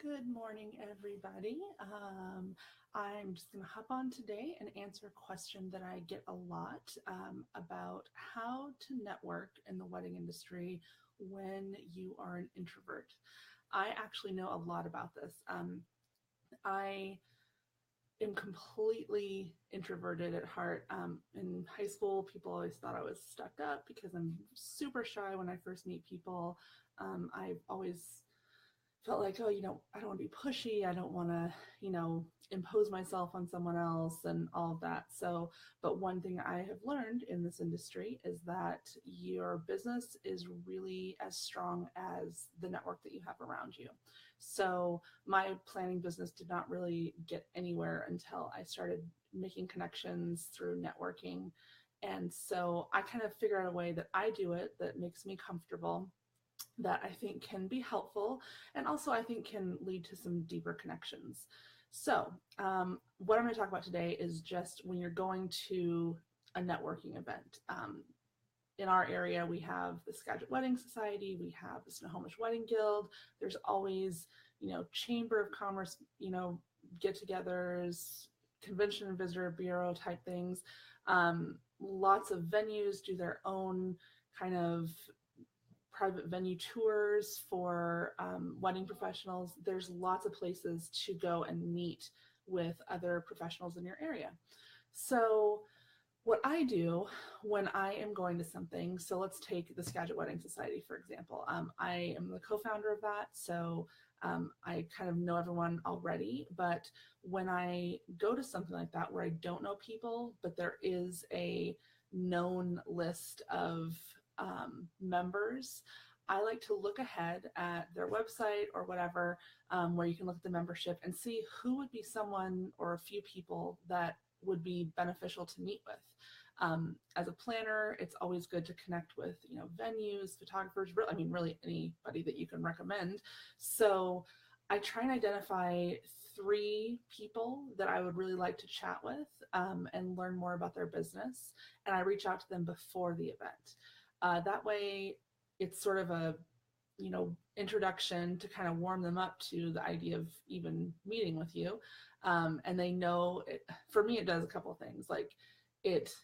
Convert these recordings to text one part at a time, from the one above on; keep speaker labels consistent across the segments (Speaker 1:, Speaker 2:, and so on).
Speaker 1: Good morning, everybody. I'm just going to hop on today and answer a question that I get a lot about how to network in the wedding industry when you are an introvert. I actually know a lot about this. I am completely introverted at heart. In high school, people always thought I was stuck up because I'm super shy when I first meet people. I've always felt like, oh, I don't want to be pushy. I don't want to, impose myself on someone else and all of that. So, but one thing I have learned in this industry is that your business is really as strong as the network that you have around you. So, my planning business did not really get anywhere until I started making connections through networking. And so I kind of figured out a way that I do it that makes me comfortable, that I think can be helpful, and also I think can lead to some deeper connections. So, what I'm going to talk about today is just when you're going to a networking event. In our area, we have the Skagit Wedding Society, we have the Snohomish Wedding Guild. There's always, Chamber of Commerce, get-togethers, Convention and Visitor Bureau type things. Lots of venues do their own kind of private venue tours for wedding professionals. There's lots of places to go and meet with other professionals in your area. So what I do when I am going to something, so let's take the Skagit Wedding Society, for example. I am the co-founder of that, so I kind of know everyone already, but when I go to something like that where I don't know people, but there is a known list of members, I like to look ahead at their website or whatever, where you can look at the membership and see who would be someone or a few people that would be beneficial to meet with. As a planner, it's always good to connect with, venues, photographers, really anybody that you can recommend. So I try and identify 3 people that I would really like to chat with and learn more about their business. And I reach out to them before the event. That way it's sort of a, introduction to kind of warm them up to the idea of even meeting with you. And they know it, for me, it does a couple of things. Like, it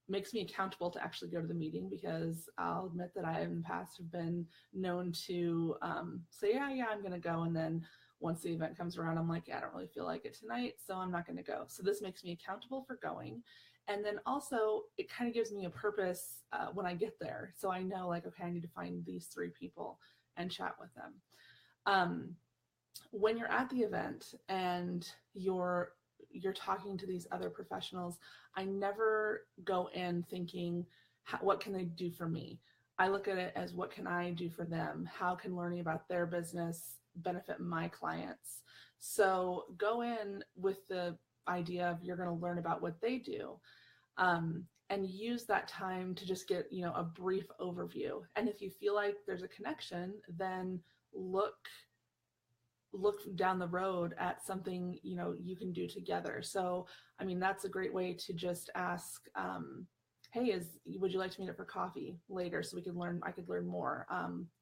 Speaker 1: makes me accountable to actually go to the meeting, because I'll admit that I in the past have been known to say, yeah, I'm going to go. And then once the event comes around, I'm like, yeah, I don't really feel like it tonight, so I'm not going to go. So this makes me accountable for going. And then also it kind of gives me a purpose when I get there. So I know, like, okay, I need to find these 3 people and chat with them. When you're at the event and you're talking to these other professionals, I never go in thinking, what can they do for me? I look at it as, what can I do for them? How can learning about their business benefit my clients? So go in with the idea of you're going to learn about what they do, and use that time to just get, a brief overview. And if you feel like there's a connection, then look down the road at something, you can do together. So, that's a great way to just ask, hey, would you like to meet up for coffee later so I could learn more,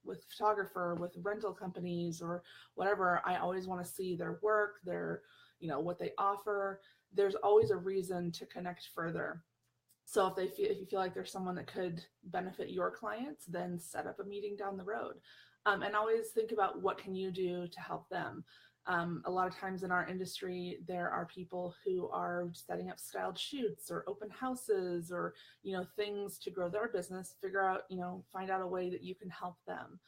Speaker 1: with photographer, with rental companies, or whatever. I always want to see their work, what they offer. There's always a reason to connect further. So if you feel like there's someone that could benefit your clients, then set up a meeting down the road. And always think about, what can you do to help them? A lot of times in our industry, there are people who are setting up styled shoots or open houses, or, things to grow their business. Find out a way that you can help them.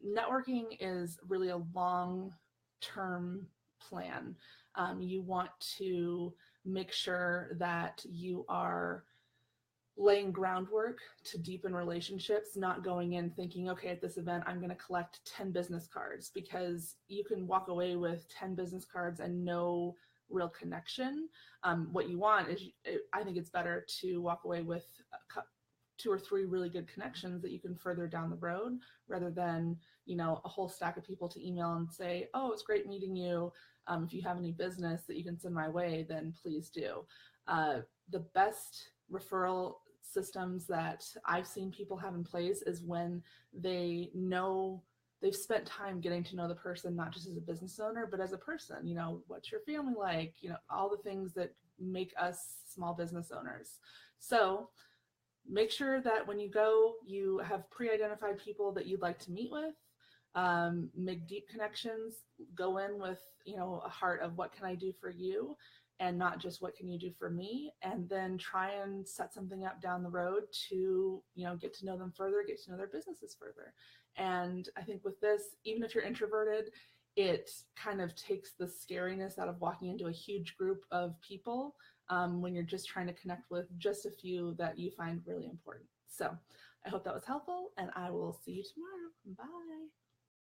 Speaker 1: Networking is really a long-term plan. You want to make sure that you are laying groundwork to deepen relationships, not going in thinking, okay, at this event, I'm going to collect 10 business cards, because you can walk away with 10 business cards and no real connection. What you want is, I think it's better to walk away with 2 or 3 really good connections that you can further down the road, rather than, a whole stack of people to email and say, oh, it's great meeting you. If you have any business that you can send my way, then please do. The best referral systems that I've seen people have in place is when they know they've spent time getting to know the person, not just as a business owner, but as a person. What's your family like? All the things that make us small business owners. So make sure that when you go, you have pre-identified people that you'd like to meet with. Make deep connections. Go in with a heart of what can I do for you, and not just what can you do for me. And then try and set something up down the road to get to know them further, get to know their businesses further. And I think with this, even if you're introverted, it kind of takes the scariness out of walking into a huge group of people when you're just trying to connect with just a few that you find really important. So I hope that was helpful, and I will see you tomorrow. Bye.